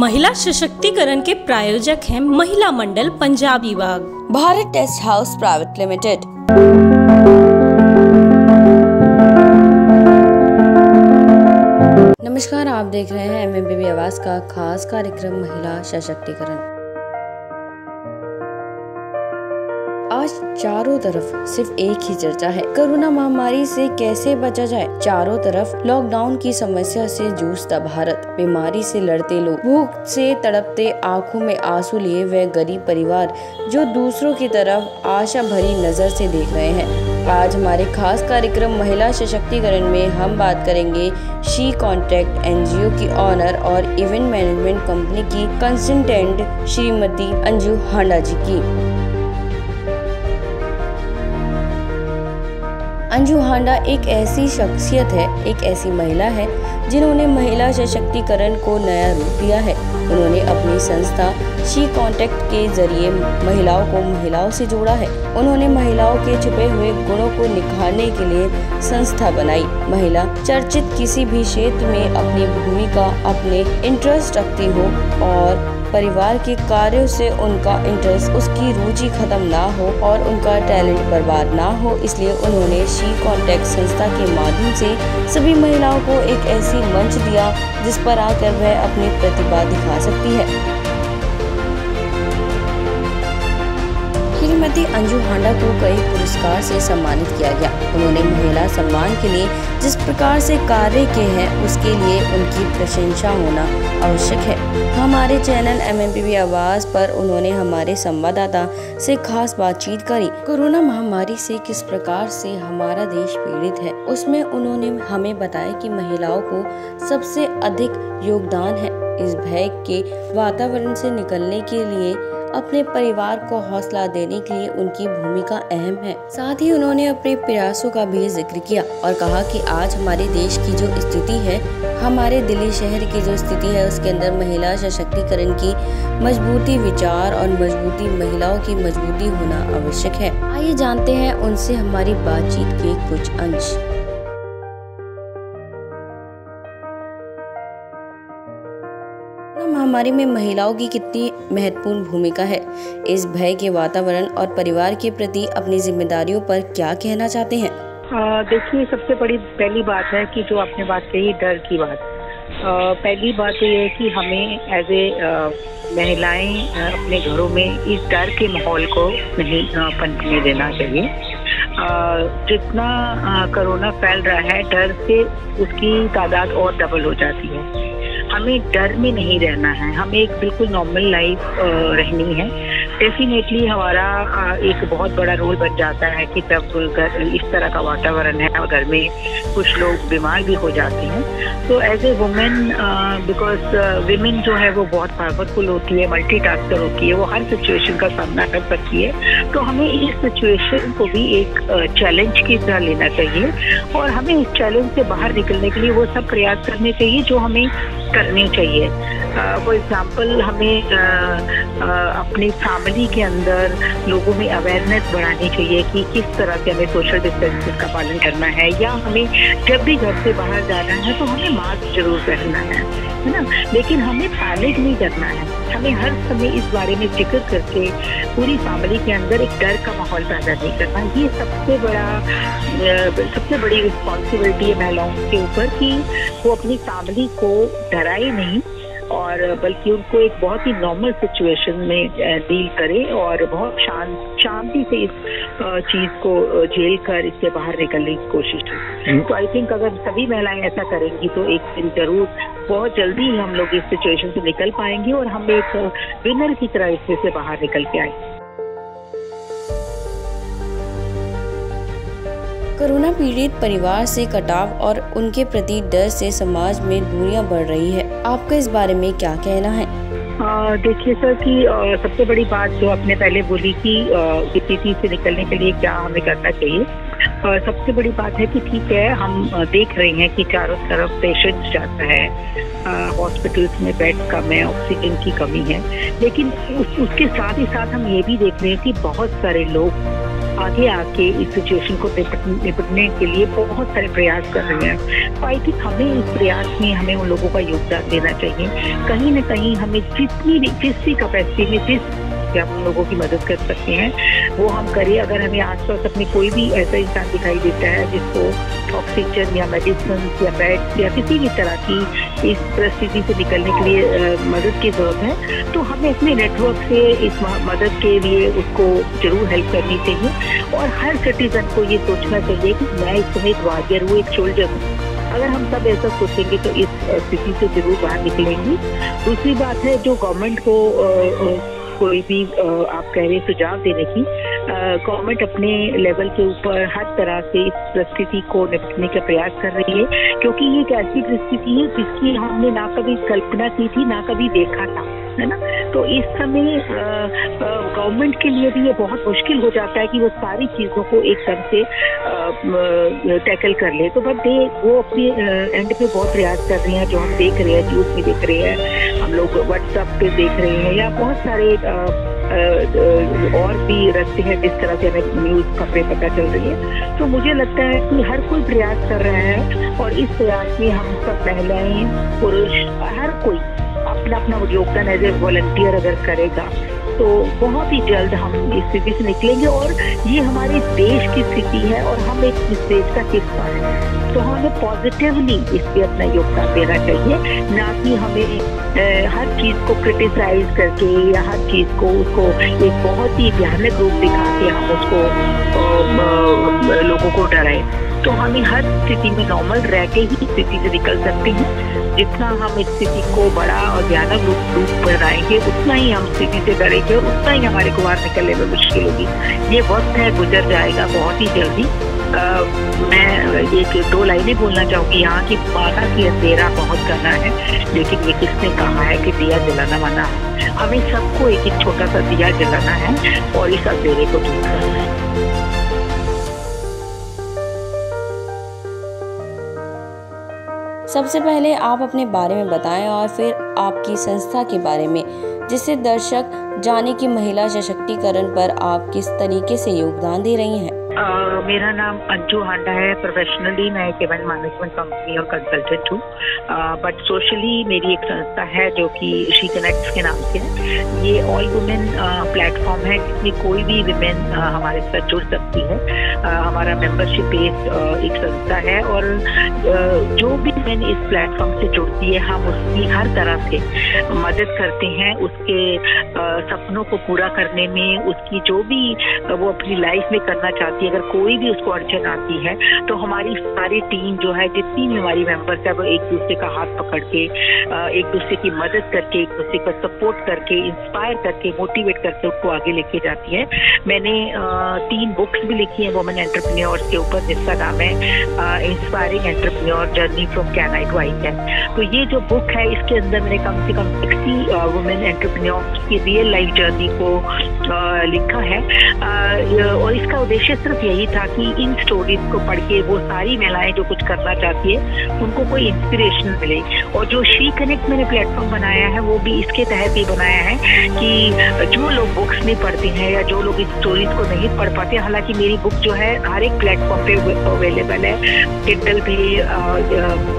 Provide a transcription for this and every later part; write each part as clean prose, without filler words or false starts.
महिला सशक्तिकरण के प्रायोजक हैं महिला Mandal Punjab Vibhag, Bharat test house private limited. नमस्कार, आप देख रहे हैं MMPB आवाज का खास कार्यक्रम महिला सशक्तिकरण। आज चारों तरफ सिर्फ एक ही चर्चा है, कोरोना महामारी से कैसे बचा जाए। चारों तरफ लॉकडाउन की समस्या से जूझता भारत, बीमारी से लड़ते लोग, भूख से तड़पते, आंखों में आंसू लिए वे गरीब परिवार जो दूसरों की तरफ आशा भरी नजर से देख रहे हैं। आज हमारे खास कार्यक्रम महिला सशक्तिकरण में हम बात करेंगे शी कॉन्टैक्ट NGO की ऑनर और इवेंट मैनेजमेंट कंपनी की कंसल्टेंट श्रीमती अंजू हांडा जी की। अंजू हांडा एक ऐसी शख्सियत है, एक ऐसी महिला है जिन्होंने महिला सशक्तिकरण को नया रूप दिया है। उन्होंने अपनी संस्था शी कॉन्टैक्ट के जरिए महिलाओं को महिलाओं से जोड़ा है। उन्होंने महिलाओं के छुपे हुए गुणों को निखारने के लिए संस्था बनाई। महिला चर्चित किसी भी क्षेत्र में अपनी भूमिका, अपने इंटरेस्ट रखती हो और परिवार के कार्यों से उनका इंटरेस्ट, उसकी रुचि खत्म ना हो और उनका टैलेंट बर्बाद ना हो, इसलिए उन्होंने शी कॉन्टैक्ट संस्था के माध्यम से सभी महिलाओं को एक ऐसी मंच दिया जिस पर आकर वह अपनी प्रतिभा दिखा सकती है। श्रीमती अंजू हांडा को कई पुरस्कार से सम्मानित किया गया। उन्होंने महिला सम्मान के लिए जिस प्रकार से कार्य किए हैं उसके लिए उनकी प्रशंसा होना आवश्यक है। हमारे चैनल MMPB आवाज पर उन्होंने हमारे संवाददाता से खास बातचीत करी। कोरोना महामारी से किस प्रकार से हमारा देश पीड़ित है, उसमें उन्होंने हमें बताया कि महिलाओं को सबसे अधिक योगदान है। इस भय के वातावरण से निकलने के लिए अपने परिवार को हौसला देने के लिए उनकी भूमिका अहम है। साथ ही उन्होंने अपने प्रयासों का भी जिक्र किया और कहा कि आज हमारे देश की जो स्थिति है, हमारे दिल्ली शहर की जो स्थिति है, उसके अंदर महिला सशक्तिकरण की मजबूती विचार और मजबूती महिलाओं की मजबूती होना आवश्यक है। आइए जानते हैं उनसे हमारी बातचीत के कुछ अंश। महामारी में महिलाओं की कितनी महत्वपूर्ण भूमिका है, इस भय के वातावरण और परिवार के प्रति अपनी जिम्मेदारियों पर क्या कहना चाहते हैं? देखिए, सबसे बड़ी पहली बात है कि जो आपने बात कही डर की बात। पहली बात तो ये है कि हमें एज ए महिलाएं अपने घरों में इस डर के माहौल को नहीं पनपने देना चाहिए। जितना कोरोना फैल रहा है, डर से उसकी तादाद और डबल हो जाती है। हमें डर में नहीं रहना है, हमें एक बिल्कुल नॉर्मल लाइफ रहनी है। डेफिनेटली हमारा एक बहुत बड़ा रोल बन जाता है कि जब इस तरह का वातावरण है और घर में कुछ लोग बीमार भी हो जाते हैं, तो as a woman, because women जो है वो बहुत पावरफुल होती है, मल्टीटास्कर होती है, वो हर सिचुएशन का सामना कर सकती है। तो हमें इस सिचुएशन को भी एक चैलेंज की तरह लेना चाहिए और हमें इस चैलेंज से बाहर निकलने के लिए वो सब प्रयास करने चाहिए जो हमें करनी चाहिए। फॉर एग्जाम्पल, हमें अपनी फैमिली के अंदर लोगों में अवेयरनेस बढ़ानी चाहिए कि किस तरह से हमें सोशल डिस्टेंसिंग का पालन करना है, या हमें जब भी घर से बाहर जाना है तो हमें मास्क जरूर पहनना है ना, लेकिन हमें पैनिक नहीं करना है। हमें हर समय इस बारे में जिक्र करके पूरी फैमिली के अंदर एक डर का माहौल पैदा नहीं करना। ये सबसे बड़ी रिस्पॉन्सिबिलिटी है महिलाओं के ऊपर कि वो अपनी फैमिली को डराए नहीं और बल्कि उनको एक बहुत ही नॉर्मल सिचुएशन में डील करे और बहुत शांति से इस चीज़ को झेल कर इससे बाहर निकलने की कोशिश करें। तो आई थिंक अगर सभी महिलाएं ऐसा करेंगी तो एक दिन जरूर बहुत जल्दी ही हम लोग इस सिचुएशन से निकल पाएंगे और हम एक विनर की तरह इससे से बाहर निकल के आएंगे। कोरोना पीड़ित परिवार से कटाव और उनके प्रति डर से समाज में दूरियां बढ़ रही है, आपका इस बारे में क्या कहना है? देखिए सर, कि सबसे बड़ी बात जो आपने पहले बोली कि स्थिति से निकलने के लिए क्या हमें करना चाहिए। सबसे बड़ी बात है कि ठीक है, हम देख रहे हैं कि चारों तरफ पेशेंट्स जाता है, हॉस्पिटल्स में बेड कम है, ऑक्सीजन की कमी है, लेकिन उसके साथ ही साथ हम ये भी देख रहे हैं कि बहुत सारे लोग आगे आके इस सिचुएशन को निपटने के लिए बहुत सारे प्रयास कर रहे हैं। तो आई थिंक हमें इस प्रयास में हमें उन लोगों का योगदान देना चाहिए। कहीं ना कहीं हमें जिस भी कैपेसिटी में जिस हम लोगों की मदद कर सकते हैं वो हम करें। अगर हमें आसपास अपने कोई भी ऐसा इंसान दिखाई देता है जिसको ऑक्सीजन या मेडिसिन या बेड या किसी भी तरह की इस परिस्थिति से निकलने के लिए मदद की जरूरत है, तो हमें अपने नेटवर्क से इस मदद के लिए उसको जरूर हेल्प करनी चाहिए। और हर सिटीजन को ये सोचना चाहिए कि मैं इस समय एक वॉरियर हूँ, एक सोल्जर हूँ। अगर हम सब ऐसा सोचेंगे तो इस स्थिति से जरूर बाहर निकलेंगे। दूसरी बात है, जो गवर्नमेंट को कोई भी आप कह रहे सुझाव देने की, गवर्नमेंट अपने लेवल के ऊपर हर तरह से इस परिस्थिति को निपटने का प्रयास कर रही है, क्योंकि ये एक ऐसी परिस्थिति है जिसकी हमने ना कभी कल्पना की थी ना कभी देखा था, है ना। तो इस समय गवर्नमेंट के लिए भी ये बहुत मुश्किल हो जाता है कि वो सारी चीज़ों को एक तरह से टैकल कर ले। तो बट वो अपने एंड पे बहुत प्रयास कर रहे हैं, जो हम देख रहे हैं, न्यूज़ में देख रहे हैं, हम लोग व्हाट्सएप पे देख रहे हैं, या बहुत सारे और भी रास्ते हैं जिस तरह से हमें न्यूज़ खबरें पता चल रही है। तो मुझे लगता है कि हर कोई प्रयास कर रहा है, और इस प्रयास में हम सब महिलाएं, पुरुष, हर कोई अपना अपना योगदान एज ए वॉलंटियर अगर करेगा तो बहुत ही जल्द हम इस स्थिति से निकलेंगे। और ये हमारे देश की स्थिति है और हम एक इस देश का हिस्सा है, तो हमें पॉजिटिवली इस पे अपना योगदान देना चाहिए, ना कि हमें हर चीज़ को क्रिटिसाइज करके या हर चीज़ को उसको एक बहुत ही भयानक रूप दिखा के हम उसको लोगों को डराएं। तो हमें हर स्थिति में नॉर्मल रह के ही स्थिति से निकल सकते हैं। जितना हम इस स्थिति को बड़ा और भयानक रूप बनाएंगे उतना ही हम स्थिति से डरेंगे और उतना ही हमारे को बाहर निकलने में मुश्किल होगी। ये वक्त है, गुजर जाएगा बहुत ही जल्दी। मैं ये 2 लाइनें बोलना चाहूँगी यहाँ की, माना कि अंधेरा बहुत घना है, लेकिन ये किसने कहा है कि दिया जलाना मना है। हमें सबको एक एक छोटा सा दिया जलाना है और इस अंधेरे को दूर करना है। सबसे पहले आप अपने बारे में बताएं और फिर आपकी संस्था के बारे में, जिससे दर्शक जाने कि महिला सशक्तिकरण पर आप किस तरीके से योगदान दे रही हैं। मेरा नाम अंजू हांडा है। प्रोफेशनली मैं एक इवेंट मैनेजमेंट कंपनी और कंसल्टेंट हूँ, बट सोशली मेरी एक संस्था है जो कि शी कनेक्ट्स के नाम से है। ये ऑल वुमेन प्लेटफॉर्म है जिसमें कोई भी विमेन हमारे साथ जुड़ सकती है। हमारा मेंबरशिप बेस्ड एक संस्था है और जो भी विमेन इस प्लेटफॉर्म से जुड़ती है हम उसकी हर तरह से मदद करते हैं, उसके सपनों को पूरा करने में, उसकी जो भी वो अपनी लाइफ में करना चाहती है, अगर कोई भी उसको अड़चन आती है तो हमारी सारी टीम जो है, जितनी भी हमारी मेंबर्स है, वो एक दूसरे का हाथ पकड़ के, एक दूसरे की मदद करके, एक दूसरे का सपोर्ट करके, इंस्पायर करके, मोटिवेट करके उसको आगे लेके जाती है। मैंने 3 बुक्स भी लिखी हैं वुमेन एंटरप्रेन्योर्स के ऊपर, जिसका नाम है inspiring entrepreneur journey from Canada to ICAN. तो ये जो बुक है इसके अंदर मैंने कम से कम 60 वुमेन एंटरप्रेन्योर्स की रियल लाइफ जर्नी को लिखा है, और इसका उद्देश्य सिर्फ यही था कि इन स्टोरीज को पढ़ के वो सारी महिलाएं जो कुछ करना चाहती है उनको कोई इंस्पिरेशन मिले। और जो शी कनेक्ट मैंने प्लेटफॉर्म बनाया है वो भी इसके तहत ही बनाया है कि जो लोग बुक्स नहीं पढ़ते हैं या जो लोग इस स्टोरीज को नहीं पढ़ पाते, हालांकि मेरी बुक जो है हर एक प्लेटफॉर्म पे अवेलेबल है, किंडल पे,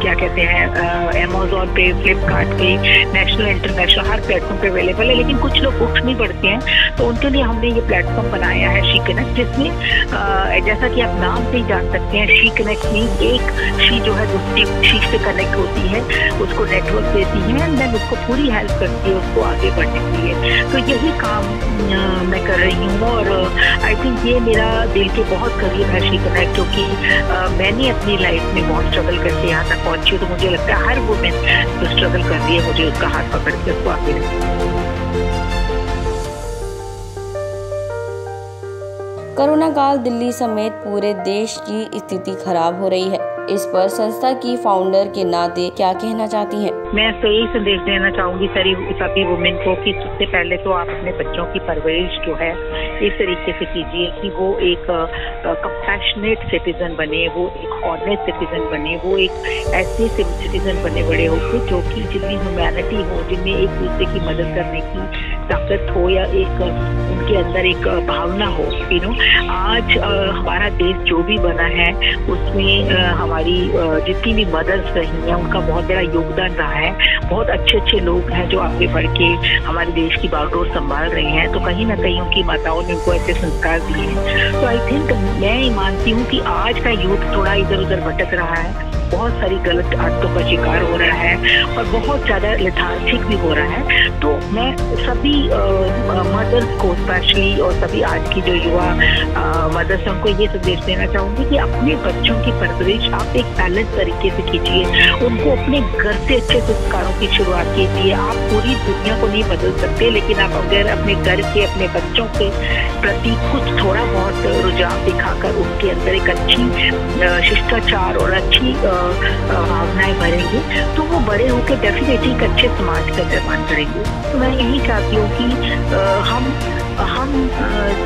क्या कहते हैं, अमेज़न पे, फ्लिपकार्ट पे, नेशनल इंटरनेशनल हर प्लेटफॉर्म पे अवेलेबल है। लेकिन कुछ लोग बुक्स नहीं पढ़ते हैं तो उनके लिए हमने ये प्लेटफॉर्म बनाया है शी कनेक्ट, जिसमें जैसा कि आप नाम से ही जान सकते हैं, शी कनेक्ट मीन्स एक शी जो है दूसरी शी से कनेक्ट होती है, उसको नेटवर्क देती है एंड देन उसको पूरी हेल्प करती है उसको आगे बढ़ने के लिए। तो यही काम मैं कर रही हूँ और आई थिंक ये मेरा दिल के बहुत करीब है शी कनेक्ट, क्योंकि मैंने अपनी लाइफ में बहुत स्ट्रगल करके यहाँ तक पहुँची हूँ। तो मुझे लगता है हर वुमेन जो स्ट्रगल कर रही है मुझे उसका हाथ पकड़ के उसको आगे रखना। कोरोना काल दिल्ली समेत पूरे देश की स्थिति खराब हो रही है। इस पर संस्था की फाउंडर के नाते क्या कहना चाहती हैं? मैं तो यही संदेश देना चाहूँगी सभी वुमेन को कि सबसे पहले तो आप अपने बच्चों की परवरिश जो है इस तरीके से कीजिए कि वो एक कंपैशनेट सिटीजन बने, वो एक ऑनेस्ट सिटीजन बने, वो एक ऐसे सिटीजन बने बड़े होकर जो कि जिनमें ह्यूमैनिटी हो, जिनमें एक दूसरे की मदद करने की ताकत हो या एक उनके अंदर एक भावना हो। आज हमारा देश जो भी बना है उसमें हमारी जितनी भी मदर्स रही हैं उनका बहुत बड़ा योगदान रहा है। बहुत अच्छे अच्छे लोग हैं जो आगे बढ़ के हमारे देश की बागडोर संभाल रहे हैं, तो कहीं ना कहीं उनकी माताओं ने उनको ऐसे संस्कार दिए हैं। तो आई थिंक मैं ये मानती हूँ कि आज का यूथ थोड़ा इधर उधर भटक रहा है, बहुत सारी गलत आदतों का शिकार हो रहा है और बहुत ज़्यादा लेथार्जिक भी हो रहा है। तो मैं सभी मदर्स को स्पेशली और सभी आज की जो युवा मदर्स उनको ये संदेश देना चाहूँगी कि अपने बच्चों की परवरिश आप एक बैलेंस तरीके से कीजिए। उनको अपने घर से अच्छे संस्कारों की शुरुआत कीजिए। आप पूरी दुनिया को नहीं बदल सकते, लेकिन आप अगर अपने घर के अपने बच्चों के प्रति कुछ थोड़ा बहुत रुझान दिखाकर उनके अंदर एक अच्छी शिष्टाचार और अच्छी भावनाएं भरेंगे तो वो बड़े होकर डेफिनेटली एक अच्छे समाज का निर्माण करेंगे। तो मैं यही चाहती हूँ कि हम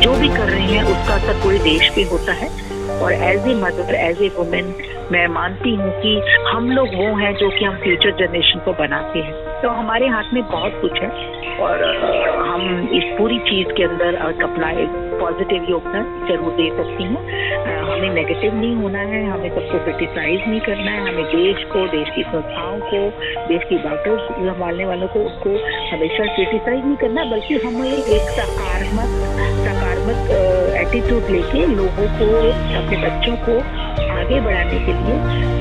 जो भी कर रहे हैं उसका असर पूरे देश पे होता है। और as a mother, as a woman, मैं मानती हूँ कि हम लोग वो हैं जो कि हम फ्यूचर जनरेशन को बनाते हैं। तो हमारे हाथ में बहुत कुछ है और हम इस पूरी चीज़ के अंदर अपना एक पॉजिटिव योगदान जरूर दे सकती हूँ। हमें नेगेटिव नहीं होना है, हमें सबको क्रिटिसाइज नहीं करना है। हमें देश को, देश की संस्थाओं को, देश की बातों संभालने वालों को उसको हमेशा क्रिटिसाइज नहीं करना, बल्कि हमें एक सकारात्मक एटीट्यूड लेके लोगों को, अपने बच्चों को आगे बढ़ाने के लिए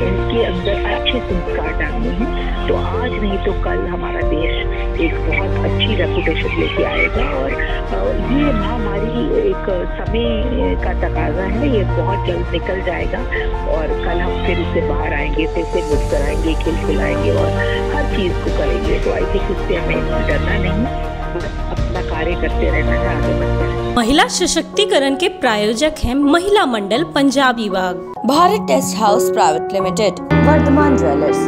इनके अंदर अच्छे संस्कार डालने हैं। तो आज नहीं तो कल हमारा देश एक बहुत अच्छी रेपुटेशन लेके आएगा। और ये महामारी एक समय का तकाजा है, ये बहुत जल्द निकल जाएगा और कल हम फिर इससे बाहर आएंगे, फिर से मुस्कराएंगे, खिलखिलाएंगे और हर चीज़ को करेंगे। तो आई थिंक इससे हमें डरना नहीं, अपना कार्य करते रहना है, आगे बढ़ते रहना। महिला सशक्तिकरण के प्रायोजक हैं महिला Mandal Punjab Vibhag, Bharat test house private limited, Vardhman jewellers,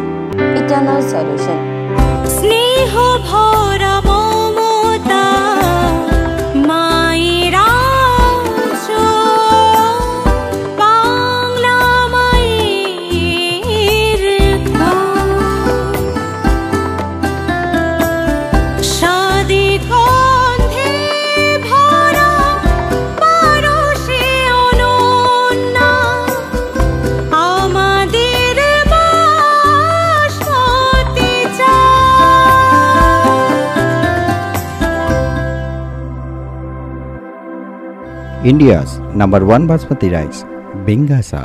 eternal solution. स्नेह भरा ममता Myra India's #1 basmati rice, Bingasa.